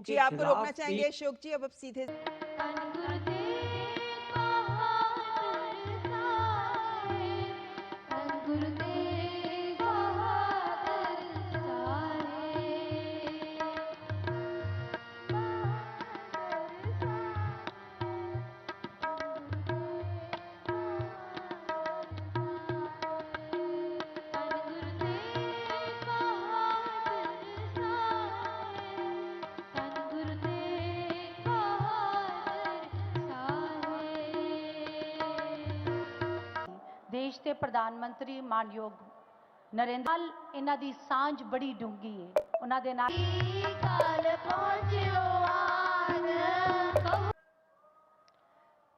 जी के आपको रोकना खिलाफ चाहेंगे अशोक जी, अब सीधे देश के प्रधानमंत्री मानयोग नरेंद्र इन्हां दी सांझ बड़ी डूंगी है। उन्हां दे नाल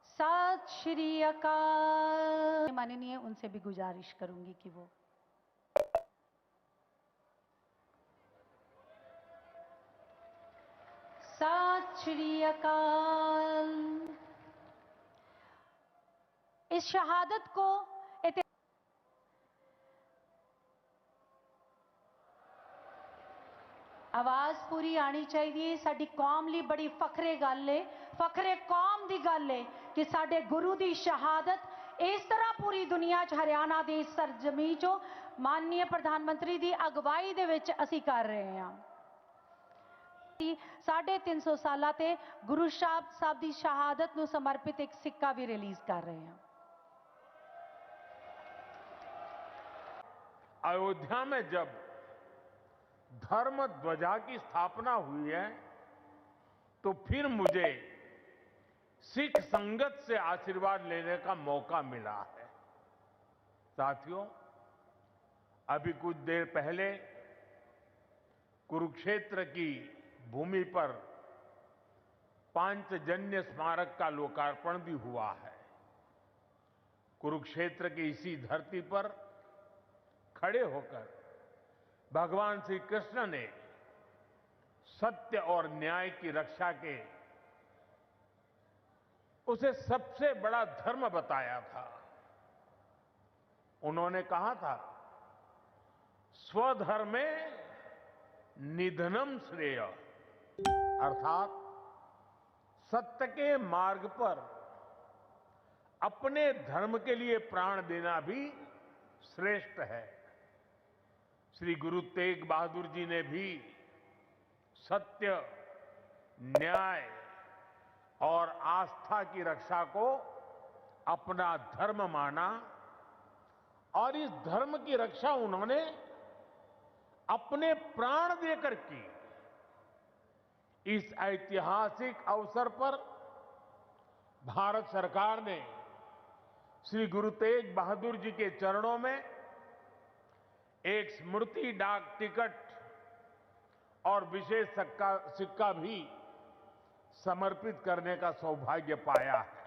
सत श्री अकाल। माननीय उनसे भी गुजारिश करूंगी कि वो सत श्री अकाल। इस शहादत को आवाज पूरी आनी चाहिए। साडी कौम ली बड़ी फखरे गल है, फखरे कौम दी गल है कि साडे गुरु दी शहादत इस तरह पूरी दुनिया च हरियाणा दी सरजमी चो माननीय प्रधानमंत्री दी अगवाई दे विच असी कर रहे हैं। 350 साल ते गुरु साहब दी शहादत नूं समर्पित एक सिक्का भी रिलीज कर रहे हैं। अयोध्या में जब धर्म ध्वजा की स्थापना हुई है तो फिर मुझे सिख संगत से आशीर्वाद लेने का मौका मिला है। साथियों, अभी कुछ देर पहले कुरुक्षेत्र की भूमि पर पांचजन्य स्मारक का लोकार्पण भी हुआ है। कुरुक्षेत्र की इसी धरती पर खड़े होकर भगवान श्री कृष्ण ने सत्य और न्याय की रक्षा के उसे सबसे बड़ा धर्म बताया था। उन्होंने कहा था, स्वधर्मे निधनम श्रेय, अर्थात सत्य के मार्ग पर अपने धर्म के लिए प्राण देना भी श्रेष्ठ है। श्री गुरु तेग बहादुर जी ने भी सत्य, न्याय और आस्था की रक्षा को अपना धर्म माना और इस धर्म की रक्षा उन्होंने अपने प्राण देकर की। इस ऐतिहासिक अवसर पर भारत सरकार ने श्री गुरु तेग बहादुर जी के चरणों में एक स्मृति डाक टिकट और विशेष सिक्का भी समर्पित करने का सौभाग्य पाया है।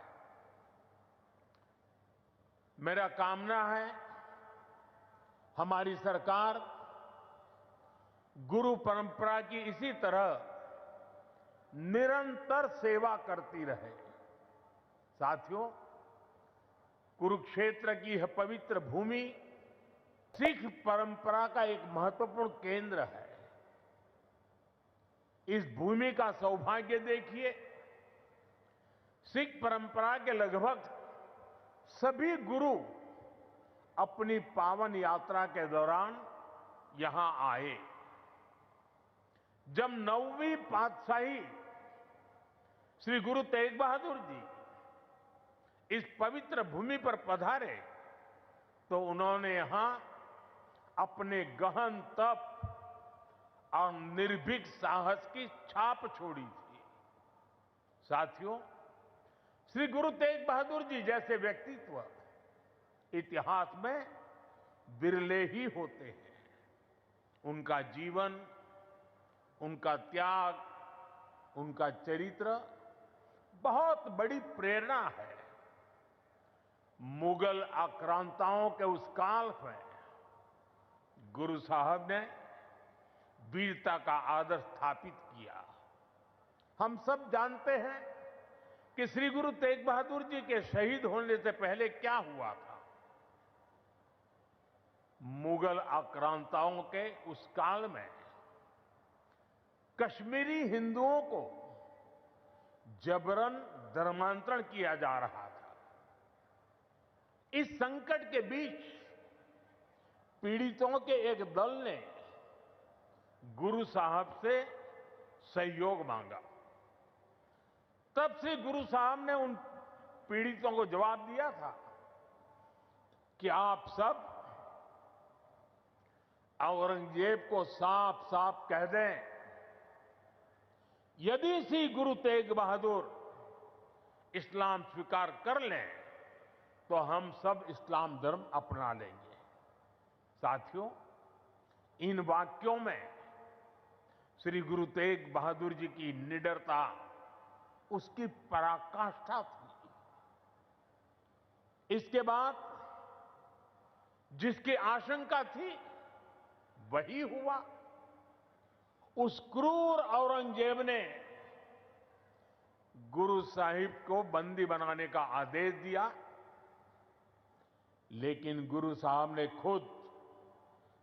मेरा कामना है हमारी सरकार गुरु परंपरा की इसी तरह निरंतर सेवा करती रहे। साथियों, कुरुक्षेत्र की यह पवित्र भूमि सिख परंपरा का एक महत्वपूर्ण केंद्र है। इस भूमि का सौभाग्य देखिए, सिख परंपरा के लगभग सभी गुरु अपनी पावन यात्रा के दौरान यहां आए। जब 9वीं पातशाही श्री गुरु तेग बहादुर जी इस पवित्र भूमि पर पधारे तो उन्होंने यहां अपने गहन तप और निर्भीक साहस की छाप छोड़ी थी। साथियों, श्री गुरु तेग बहादुर जी जैसे व्यक्तित्व इतिहास में विरले ही होते हैं। उनका जीवन, उनका त्याग, उनका चरित्र बहुत बड़ी प्रेरणा है। मुगल आक्रांताओं के उस काल में गुरु साहब ने वीरता का आदर्श स्थापित किया। हम सब जानते हैं कि श्री गुरु तेग बहादुर जी के शहीद होने से पहले क्या हुआ था। मुगल आक्रांताओं के उस काल में कश्मीरी हिंदुओं को जबरन धर्मांतरण किया जा रहा था। इस संकट के बीच पीड़ितों के एक दल ने गुरु साहब से सहयोग मांगा। तब से गुरु साहब ने उन पीड़ितों को जवाब दिया था कि आप सब औरंगजेब को साफ साफ कह दें, यदि श्री गुरु तेग बहादुर इस्लाम स्वीकार कर लें तो हम सब इस्लाम धर्म अपना लेंगे। साथियों, इन वाक्यों में श्री गुरु तेग बहादुर जी की निडरता, उसकी पराकाष्ठा थी। इसके बाद जिसकी आशंका थी वही हुआ। उस क्रूर औरंगजेब ने गुरु साहिब को बंदी बनाने का आदेश दिया, लेकिन गुरु साहब ने खुद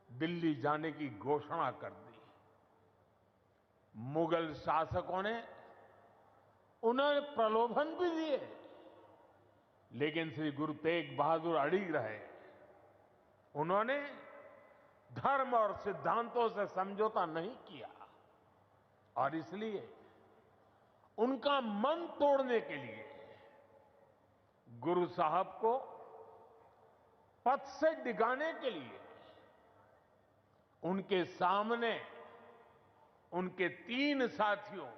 दिल्ली जाने की घोषणा कर दी। मुगल शासकों ने उन्हें प्रलोभन भी दिए, लेकिन श्री गुरु तेग बहादुर अड़िग रहे। उन्होंने धर्म और सिद्धांतों से समझौता नहीं किया और इसलिए उनका मन तोड़ने के लिए गुरु साहब को पथ से डिगाने के लिए उनके सामने उनके 3 साथियों,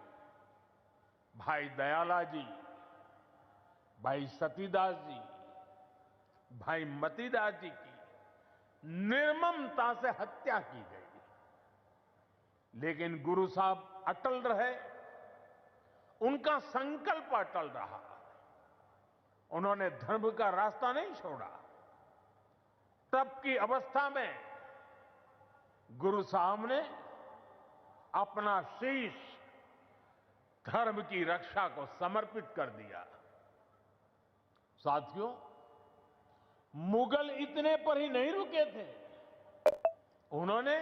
भाई दयाला जी, भाई सतीदास जी, भाई मतीदास जी की निर्ममता से हत्या की गई। लेकिन गुरु साहब अटल रहे, उनका संकल्प अटल रहा। उन्होंने धर्म का रास्ता नहीं छोड़ा। तब की अवस्था में गुरु साहब ने अपना शीश धर्म की रक्षा को समर्पित कर दिया। साथियों, मुगल इतने पर ही नहीं रुके थे। उन्होंने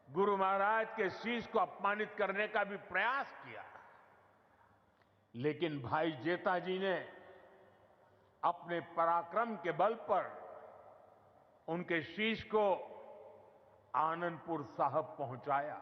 गुरु महाराज के शीश को अपमानित करने का भी प्रयास किया, लेकिन भाई जेठा जी ने अपने पराक्रम के बल पर उनके शीश को आनंदपुर साहिब पहुंचाया।